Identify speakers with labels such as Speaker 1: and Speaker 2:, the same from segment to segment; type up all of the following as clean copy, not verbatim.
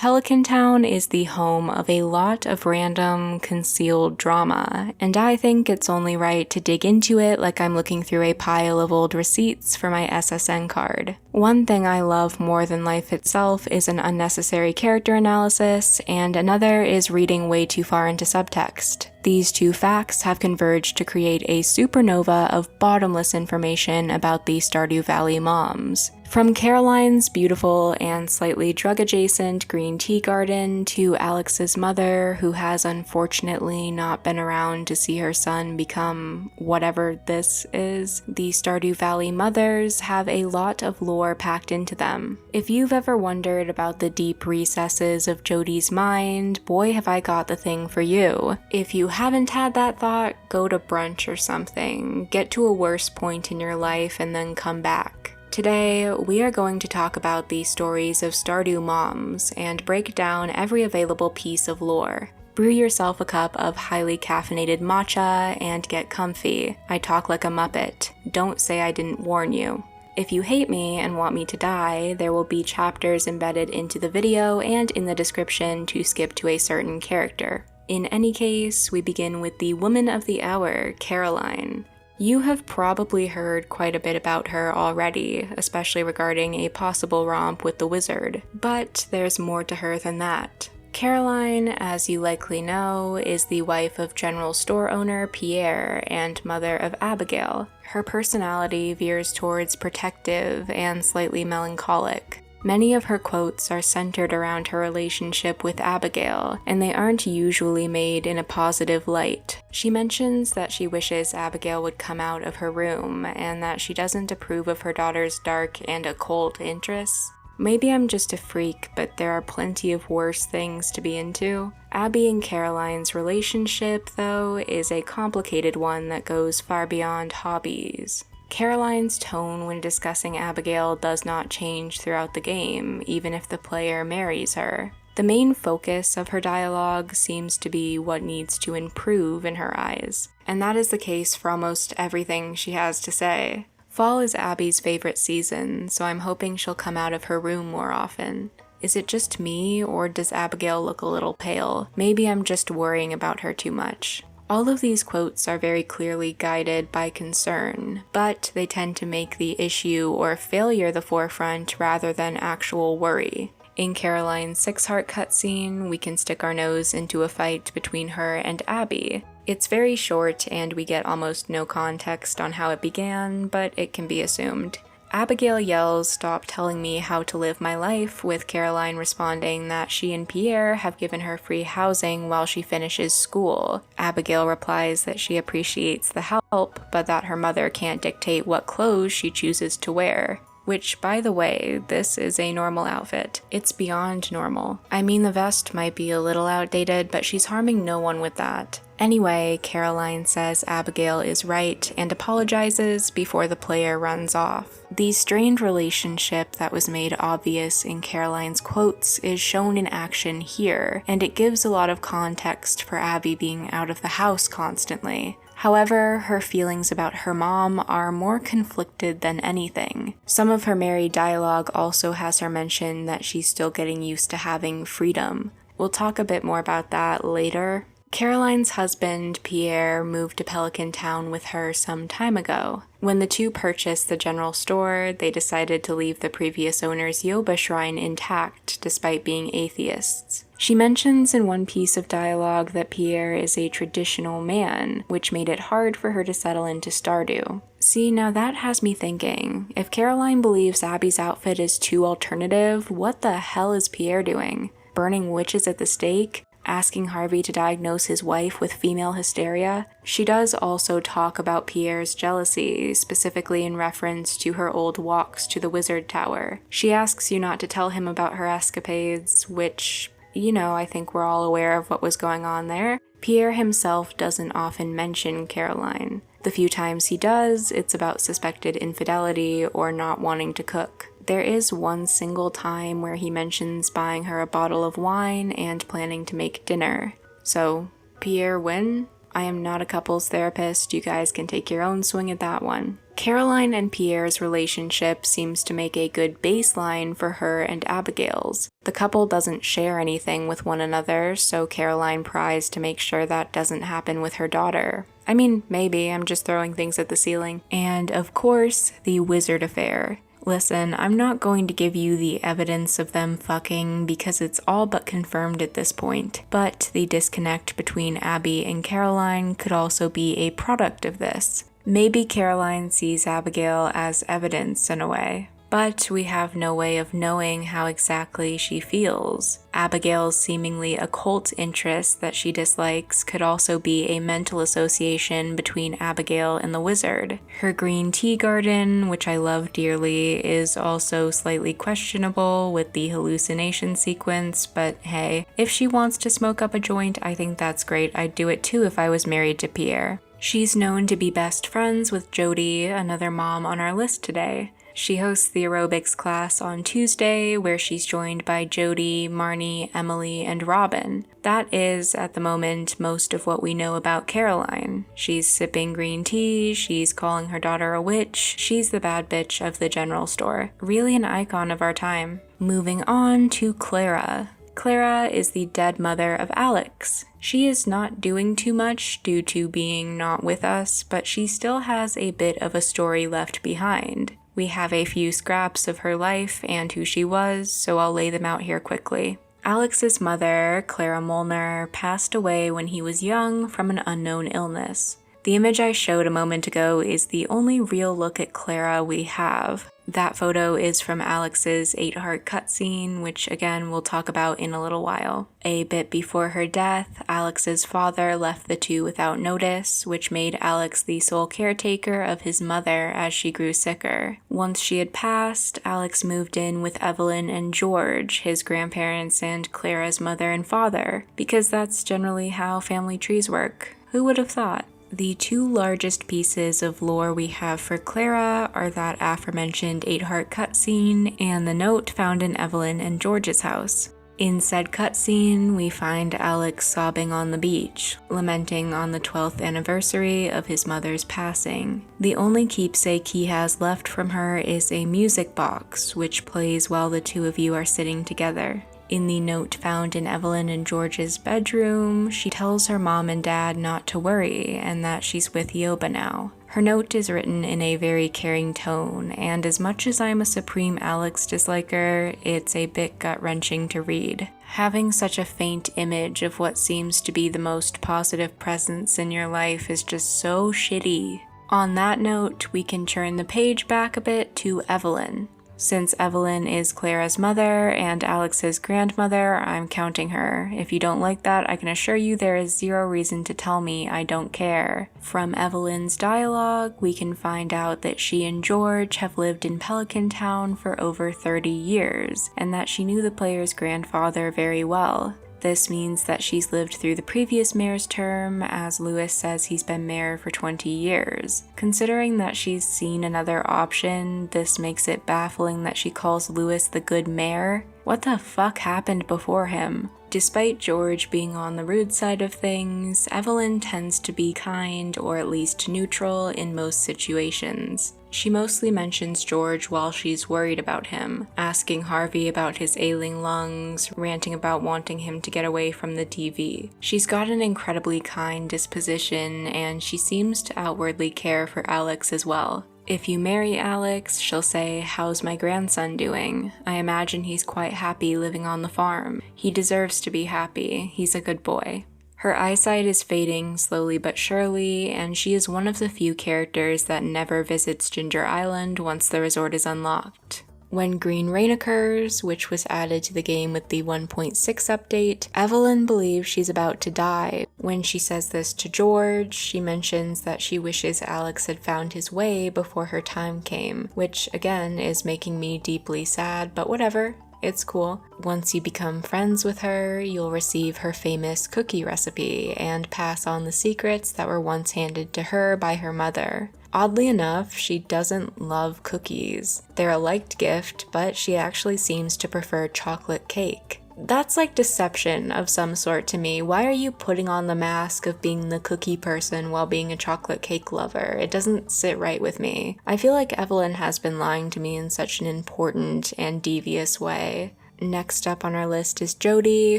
Speaker 1: Pelican Town is the home of a lot of random, concealed drama, and I think it's only right to dig into it like I'm looking through a pile of old receipts for my SSN card. One thing I love more than life itself is an unnecessary character analysis, and another is reading way too far into subtext. These two facts have converged to create a supernova of bottomless information about the Stardew Valley moms. From Caroline's beautiful and slightly drug-adjacent green tea garden to Alex's mother, who has unfortunately not been around to see her son become whatever this is, the Stardew Valley mothers have a lot of lore packed into them. If you've ever wondered about the deep recesses of Jodi's mind, boy have I got the thing for you. If you haven't had that thought, go to brunch or something, get to a worse point in your life, and then come back. Today, we are going to talk about the stories of Stardew moms and break down every available piece of lore. Brew yourself a cup of highly caffeinated matcha and get comfy. I talk like a Muppet. Don't say I didn't warn you. If you hate me and want me to die, there will be chapters embedded into the video and in the description to skip to a certain character. In any case, we begin with the woman of the hour, Caroline. You have probably heard quite a bit about her already, especially regarding a possible romp with the wizard, but there's more to her than that. Caroline, as you likely know, is the wife of general store owner Pierre and mother of Abigail. Her personality veers towards protective and slightly melancholic. Many of her quotes are centered around her relationship with Abigail, and they aren't usually made in a positive light. She mentions that she wishes Abigail would come out of her room, and that she doesn't approve of her daughter's dark and occult interests. Maybe I'm just a freak, but there are plenty of worse things to be into. Abby and Caroline's relationship, though, is a complicated one that goes far beyond hobbies. Caroline's tone when discussing Abigail does not change throughout the game, even if the player marries her. The main focus of her dialogue seems to be what needs to improve in her eyes, and that is the case for almost everything she has to say. Fall is Abby's favorite season, so I'm hoping she'll come out of her room more often. Is it just me, or does Abigail look a little pale? Maybe I'm just worrying about her too much. All of these quotes are very clearly guided by concern, but they tend to make the issue or failure the forefront rather than actual worry. In Caroline's Six-Heart cutscene, we can stick our nose into a fight between her and Abby. It's very short and we get almost no context on how it began, but it can be assumed. Abigail yells, "Stop telling me how to live my life," with Caroline responding that she and Pierre have given her free housing while she finishes school. Abigail replies that she appreciates the help, but that her mother can't dictate what clothes she chooses to wear. Which, by the way, this is a normal outfit. It's beyond normal. I mean, the vest might be a little outdated, but she's harming no one with that. Anyway, Caroline says Abigail is right and apologizes before the player runs off. The strained relationship that was made obvious in Caroline's quotes is shown in action here, and it gives a lot of context for Abby being out of the house constantly. However, her feelings about her mom are more conflicted than anything. Some of her married dialogue also has her mention that she's still getting used to having freedom. We'll talk a bit more about that later. Caroline's husband, Pierre, moved to Pelican Town with her some time ago. When the two purchased the general store, they decided to leave the previous owner's Yoba shrine intact, despite being atheists. She mentions in one piece of dialogue that Pierre is a traditional man, which made it hard for her to settle into Stardew. See, now that has me thinking, if Caroline believes Abby's outfit is too alternative, what the hell is Pierre doing? Burning witches at the stake? Asking Harvey to diagnose his wife with female hysteria? She does also talk about Pierre's jealousy, specifically in reference to her old walks to the wizard tower. She asks you not to tell him about her escapades, which, I think we're all aware of what was going on there. Pierre himself doesn't often mention Caroline. The few times he does, it's about suspected infidelity or not wanting to cook. There is one single time where he mentions buying her a bottle of wine and planning to make dinner. So, Pierre win? I am not a couples therapist, you guys can take your own swing at that one. Caroline and Pierre's relationship seems to make a good baseline for her and Abigail's. The couple doesn't share anything with one another, so Caroline pries to make sure that doesn't happen with her daughter. I mean, maybe, I'm just throwing things at the ceiling. And of course, the wizard affair. Listen, I'm not going to give you the evidence of them fucking because it's all but confirmed at this point, but the disconnect between Abby and Caroline could also be a product of this. Maybe Caroline sees Abigail as evidence in a way, but we have no way of knowing how exactly she feels. Abigail's seemingly occult interest that she dislikes could also be a mental association between Abigail and the wizard. Her green tea garden, which I love dearly, is also slightly questionable with the hallucination sequence, but hey, if she wants to smoke up a joint, I think that's great. I'd do it too if I was married to Pierre. She's known to be best friends with Jodi, another mom on our list today. She hosts the aerobics class on Tuesday, where she's joined by Jodi, Marnie, Emily, and Robin. That is, at the moment, most of what we know about Caroline. She's sipping green tea, she's calling her daughter a witch, she's the bad bitch of the general store. Really an icon of our time. Moving on to Clara. Clara is the dead mother of Alex. She is not doing too much due to being not with us, but she still has a bit of a story left behind. We have a few scraps of her life and who she was, so I'll lay them out here quickly. Alex's mother, Clara Molnar, passed away when he was young from an unknown illness. The image I showed a moment ago is the only real look at Clara we have. That photo is from Alex's 8-heart cutscene, which again we'll talk about in a little while. A bit before her death, Alex's father left the two without notice, which made Alex the sole caretaker of his mother as she grew sicker. Once she had passed, Alex moved in with Evelyn and George, his grandparents and Clara's mother and father, because that's generally how family trees work. Who would have thought? The two largest pieces of lore we have for Clara are that aforementioned 8-heart cutscene and the note found in Evelyn and George's house. In said cutscene, we find Alex sobbing on the beach, lamenting on the 12th anniversary of his mother's passing. The only keepsake he has left from her is a music box, which plays while the two of you are sitting together. In the note found in Evelyn and George's bedroom, she tells her mom and dad not to worry and that she's with Yoba now. Her note is written in a very caring tone, and as much as I'm a supreme Alex disliker, it's a bit gut-wrenching to read. Having such a faint image of what seems to be the most positive presence in your life is just so shitty. On that note, we can turn the page back a bit to Evelyn. Since Evelyn is Clara's mother and Alex's grandmother, I'm counting her. If you don't like that, I can assure you there is zero reason to tell me I don't care. From Evelyn's dialogue, we can find out that she and George have lived in Pelican Town for over 30 years, and that she knew the player's grandfather very well. This means that she's lived through the previous mayor's term, as Lewis says he's been mayor for 20 years. Considering that she's seen another option, this makes it baffling that she calls Lewis the good mayor. What the fuck happened before him? Despite George being on the rude side of things, Evelyn tends to be kind or at least neutral in most situations. She mostly mentions George while she's worried about him, asking Harvey about his ailing lungs, ranting about wanting him to get away from the TV. She's got an incredibly kind disposition, and she seems to outwardly care for Alex as well. If you marry Alex, she'll say, "How's my grandson doing? I imagine he's quite happy living on the farm. He deserves to be happy. He's a good boy." Her eyesight is fading slowly but surely, and she is one of the few characters that never visits Ginger Island once the resort is unlocked. When green rain occurs, which was added to the game with the 1.6 update, Evelyn believes she's about to die. When she says this to George, she mentions that she wishes Alex had found his way before her time came, which again is making me deeply sad, but whatever. It's cool. Once you become friends with her, you'll receive her famous cookie recipe and pass on the secrets that were once handed to her by her mother. Oddly enough, she doesn't love cookies. They're a liked gift, but she actually seems to prefer chocolate cake. That's like deception of some sort to me. Why are you putting on the mask of being the cookie person while being a chocolate cake lover? It doesn't sit right with me. I feel like Evelyn has been lying to me in such an important and devious way. Next up on our list is Jodi,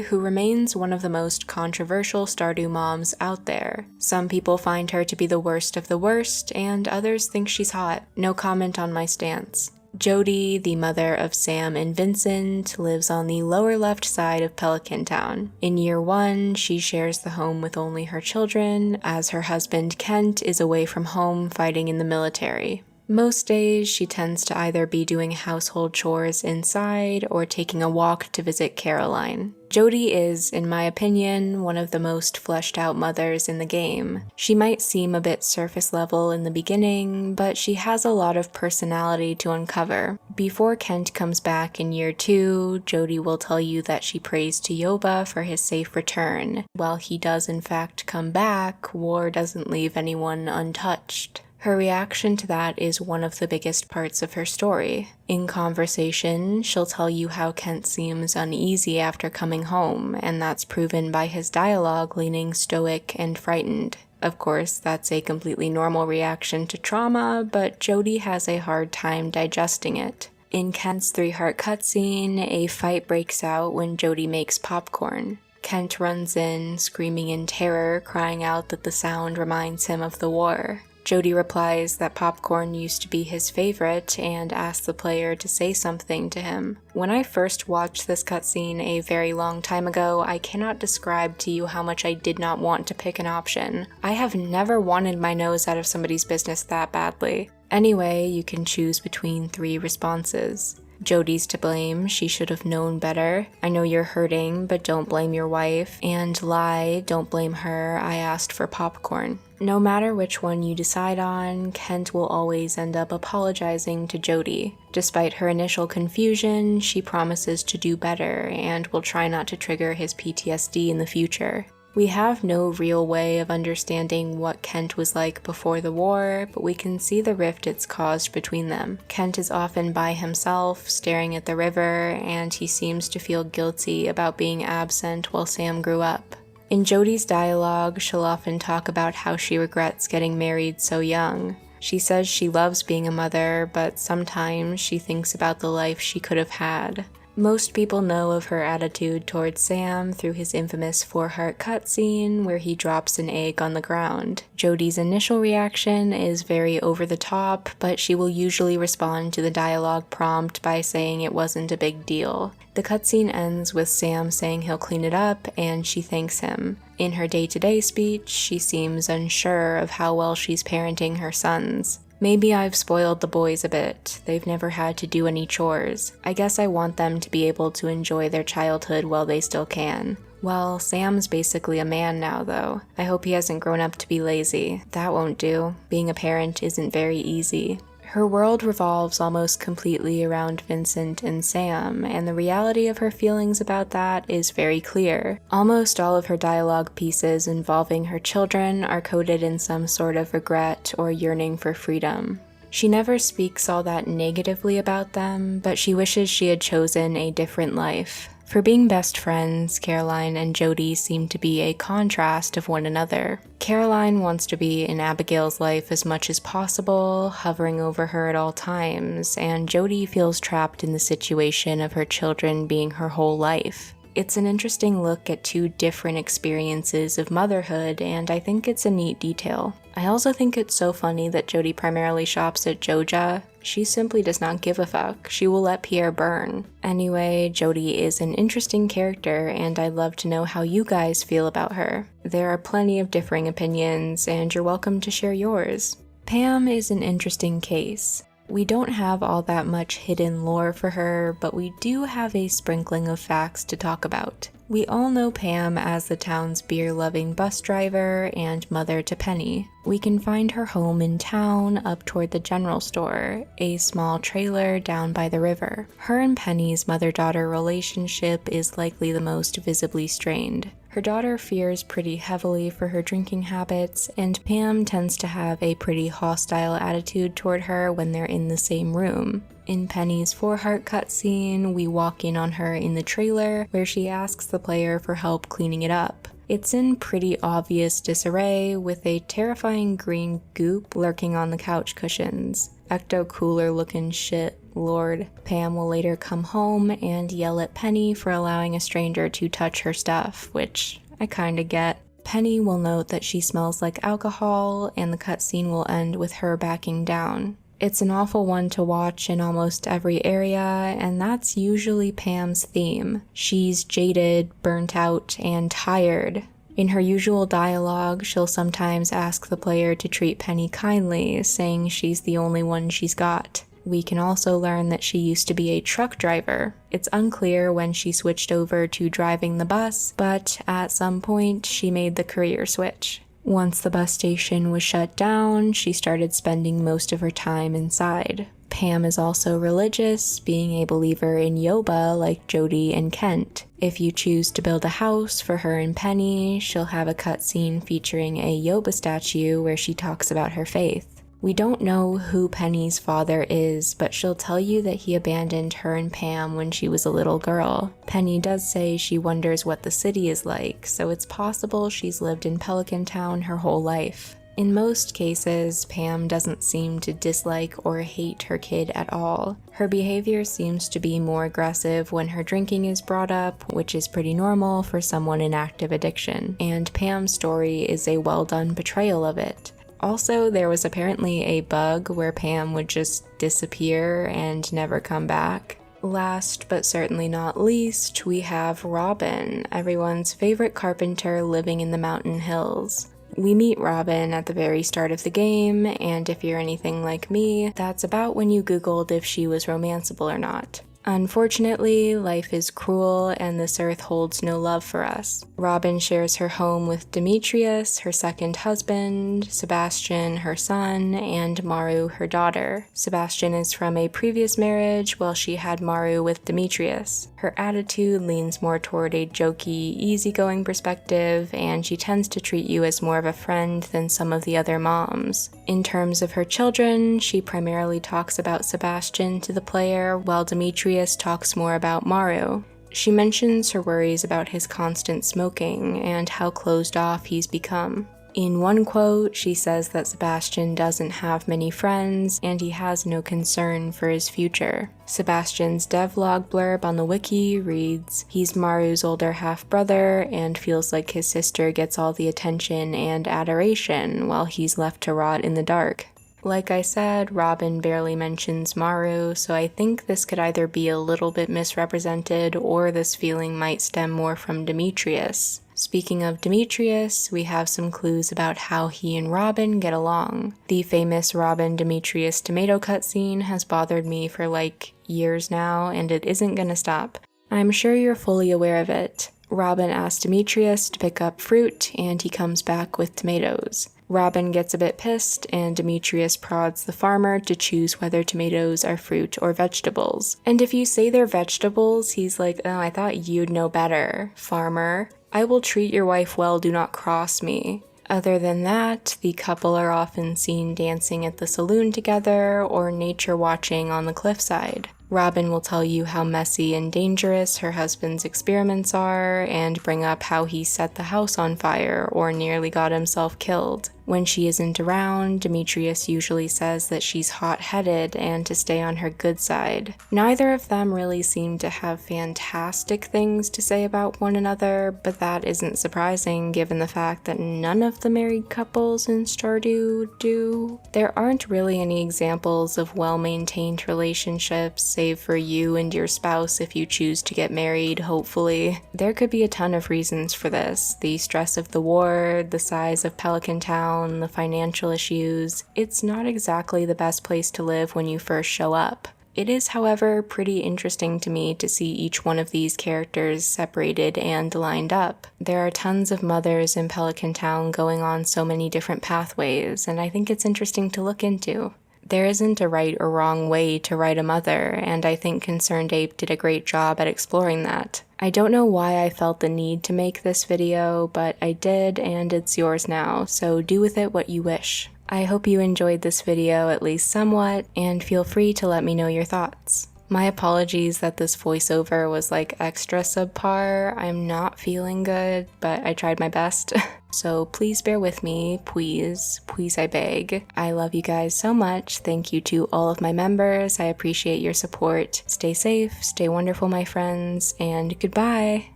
Speaker 1: who remains one of the most controversial Stardew moms out there. Some people find her to be the worst of the worst, and others think she's hot. No comment on my stance. Jodi, the mother of Sam and Vincent, lives on the lower left side of Pelican Town. In year 1, she shares the home with only her children, as her husband Kent is away from home fighting in the military. Most days, she tends to either be doing household chores inside or taking a walk to visit Caroline. Jodi is, in my opinion, one of the most fleshed out mothers in the game. She might seem a bit surface level in the beginning, but she has a lot of personality to uncover. Before Kent comes back in year 2, Jodi will tell you that she prays to Yoba for his safe return. While he does in fact come back, war doesn't leave anyone untouched. Her reaction to that is one of the biggest parts of her story. In conversation, she'll tell you how Kent seems uneasy after coming home, and that's proven by his dialogue leaning stoic and frightened. Of course, that's a completely normal reaction to trauma, but Jodi has a hard time digesting it. In Kent's 3-heart cutscene, a fight breaks out when Jodi makes popcorn. Kent runs in, screaming in terror, crying out that the sound reminds him of the war. Jodi replies that popcorn used to be his favorite and asks the player to say something to him. When I first watched this cutscene a very long time ago, I cannot describe to you how much I did not want to pick an option. I have never wanted my nose out of somebody's business that badly. Anyway, you can choose between 3 responses. Jodi's to blame, she should have known better. I know you're hurting, but don't blame your wife. And lie, don't blame her, I asked for popcorn. No matter which one you decide on, Kent will always end up apologizing to Jodi. Despite her initial confusion, she promises to do better and will try not to trigger his PTSD in the future. We have no real way of understanding what Kent was like before the war, but we can see the rift it's caused between them. Kent is often by himself, staring at the river, and he seems to feel guilty about being absent while Sam grew up. In Jodi's dialogue, she'll often talk about how she regrets getting married so young. She says she loves being a mother, but sometimes she thinks about the life she could have had. Most people know of her attitude towards Sam through his infamous 4-heart cutscene where he drops an egg on the ground. Jodi's initial reaction is very over the top, but she will usually respond to the dialogue prompt by saying it wasn't a big deal. The cutscene ends with Sam saying he'll clean it up, and she thanks him. In her day-to-day speech, she seems unsure of how well she's parenting her sons. Maybe I've spoiled the boys a bit. They've never had to do any chores. I guess I want them to be able to enjoy their childhood while they still can. Well, Sam's basically a man now, though. I hope he hasn't grown up to be lazy. That won't do. Being a parent isn't very easy. Her world revolves almost completely around Vincent and Sam, and the reality of her feelings about that is very clear. Almost all of her dialogue pieces involving her children are coded in some sort of regret or yearning for freedom. She never speaks all that negatively about them, but she wishes she had chosen a different life. For being best friends, Caroline and Jodi seem to be a contrast of one another. Caroline wants to be in Abigail's life as much as possible, hovering over her at all times, and Jodi feels trapped in the situation of her children being her whole life. It's an interesting look at 2 different experiences of motherhood, and I think it's a neat detail. I also think it's so funny that Jodi primarily shops at Joja. She simply does not give a fuck. She will let Pierre burn. Anyway, Jodi is an interesting character, and I'd love to know how you guys feel about her. There are plenty of differing opinions, and you're welcome to share yours. Pam is an interesting case. We don't have all that much hidden lore for her, but we do have a sprinkling of facts to talk about. We all know Pam as the town's beer-loving bus driver and mother to Penny. We can find her home in town up toward the general store, a small trailer down by the river. Her and Penny's mother-daughter relationship is likely the most visibly strained. Her daughter fears pretty heavily for her drinking habits, and Pam tends to have a pretty hostile attitude toward her when they're in the same room. In Penny's 4-heart cutscene, we walk in on her in the trailer where she asks the player for help cleaning it up. It's in pretty obvious disarray with a terrifying green goop lurking on the couch cushions. Ecto-cooler looking shit, lord. Pam will later come home and yell at Penny for allowing a stranger to touch her stuff, which I kinda get. Penny will note that she smells like alcohol, and the cutscene will end with her backing down. It's an awful one to watch in almost every area, and that's usually Pam's theme. She's jaded, burnt out, and tired. In her usual dialogue, she'll sometimes ask the player to treat Penny kindly, saying she's the only one she's got. We can also learn that she used to be a truck driver. It's unclear when she switched over to driving the bus, but at some point she made the career switch. Once the bus station was shut down, she started spending most of her time inside. Pam is also religious, being a believer in Yoba like Jodi and Kent. If you choose to build a house for her and Penny, she'll have a cutscene featuring a Yoba statue where she talks about her faith. We don't know who Penny's father is, but she'll tell you that he abandoned her and Pam when she was a little girl. Penny does say she wonders what the city is like, so it's possible she's lived in Pelican Town her whole life. In most cases, Pam doesn't seem to dislike or hate her kid at all. Her behavior seems to be more aggressive when her drinking is brought up, which is pretty normal for someone in active addiction, and Pam's story is a well-done portrayal of it. Also, there was apparently a bug where Pam would just disappear and never come back. Last but certainly not least, we have Robin, everyone's favorite carpenter living in the mountain hills. We meet Robin at the very start of the game, and if you're anything like me, that's about when you Googled if she was romanceable or not. Unfortunately, life is cruel and this earth holds no love for us. Robin shares her home with Demetrius, her second husband, Sebastian, her son, and Maru, her daughter. Sebastian is from a previous marriage, while she had Maru with Demetrius. Her attitude leans more toward a jokey, easygoing perspective, and she tends to treat you as more of a friend than some of the other moms. In terms of her children, she primarily talks about Sebastian to the player, while Demetrius talks more about Maru. She mentions her worries about his constant smoking and how closed off he's become. In one quote, she says that Sebastian doesn't have many friends and he has no concern for his future. Sebastian's devlog blurb on the wiki reads, "He's Maru's older half-brother and feels like his sister gets all the attention and adoration while he's left to rot in the dark." Like I said, Robin barely mentions Maru, so I think this could either be a little bit misrepresented or this feeling might stem more from Demetrius. Speaking of Demetrius, we have some clues about how he and Robin get along. The famous Robin-Demetrius tomato cutscene has bothered me for years now, and it isn't gonna stop. I'm sure you're fully aware of it. Robin asks Demetrius to pick up fruit, and he comes back with tomatoes. Robin gets a bit pissed, and Demetrius prods the farmer to choose whether tomatoes are fruit or vegetables. And if you say they're vegetables, he's like, "Oh, I thought you'd know better, farmer. I will treat your wife well, do not cross me." Other than that, the couple are often seen dancing at the saloon together or nature watching on the cliffside. Robin will tell you how messy and dangerous her husband's experiments are and bring up how he set the house on fire or nearly got himself killed. When she isn't around, Demetrius usually says that she's hot-headed and to stay on her good side. Neither of them really seem to have fantastic things to say about one another, but that isn't surprising given the fact that none of the married couples in Stardew do. There aren't really any examples of well-maintained relationships, save for you and your spouse if you choose to get married, hopefully. There could be a ton of reasons for this. The stress of the war, the size of Pelican Town, the financial issues. It's not exactly the best place to live when you first show up. It is, however, pretty interesting to me to see each one of these characters separated and lined up. There are tons of mothers in Pelican Town going on so many different pathways, and I think it's interesting to look into. There isn't a right or wrong way to write a mother, and I think Concerned Ape did a great job at exploring that. I don't know why I felt the need to make this video, but I did, and it's yours now, so do with it what you wish. I hope you enjoyed this video at least somewhat, and feel free to let me know your thoughts. My apologies that this voiceover was like extra subpar. I'm not feeling good, but I tried my best. So please bear with me, please, please I beg. I love you guys so much. Thank you to all of my members. I appreciate your support. Stay safe, stay wonderful, my friends, and goodbye.